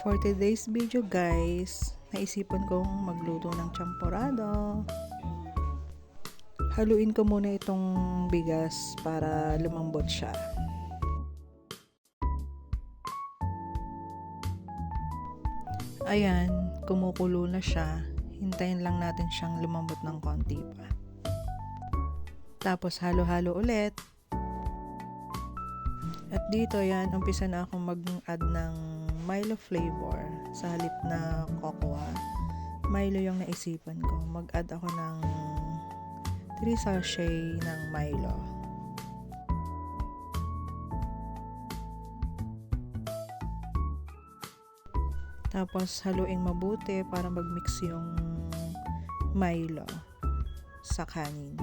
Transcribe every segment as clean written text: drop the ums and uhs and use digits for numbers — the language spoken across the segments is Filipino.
For today's video guys, naisipan kong magluto ng champorado. Haluin ko muna itong bigas para lumambot siya. Ayan, kumukulo na siya. Hintayin lang natin siyang lumambot ng konti pa. Tapos halo-halo ulit. At dito yan, umpisa na akong mag-add ng Milo flavor sa halip na cocoa. Milo yung naisipan ko. Mag-add ako ng 3 sachet ng Milo. Tapos haluing mabuti para mag-mix yung Milo sa kanin.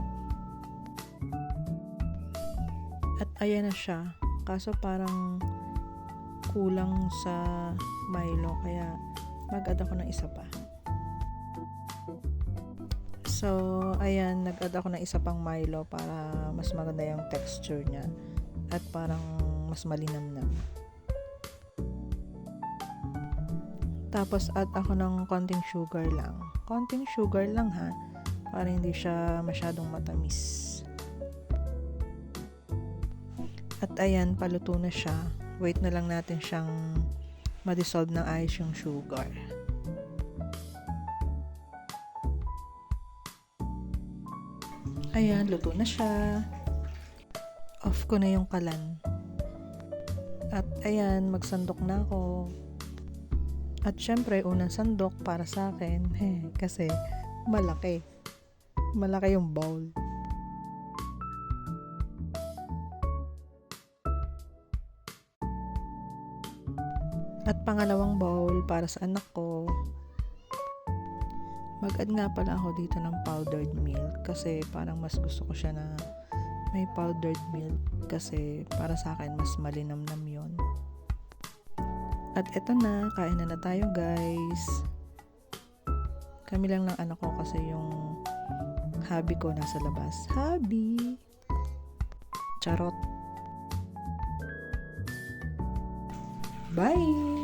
At ayan na siya. Kaso parang kulang sa Milo kaya mag-add ako ng isa pa. So, ayan, nag-add ako ng isa pang Milo para mas maganda yung texture niya at parang mas malinamnam. Tapos add ako ng konting sugar lang. Konting sugar lang ha, para hindi siya masyadong matamis. At ayan, paluto na siya. Wait na lang natin siyang ma-dissolve ng ayos yung sugar. Ayan, luto na siya. Off ko na yung kalan. At ayan, magsandok na ako. At syempre, unang sandok para sa akin, kasi malaki. Malaki yung bowl. At pangalawang bowl para sa anak ko. Mag-add nga pala ako dito ng powdered milk kasi parang mas gusto ko siya na may powdered milk kasi para sa akin mas malinamnam yon. At eto na, kain na tayo guys. Kami lang ng anak ko kasi yung hubby ko nasa labas. Hubby! Charot! Bye!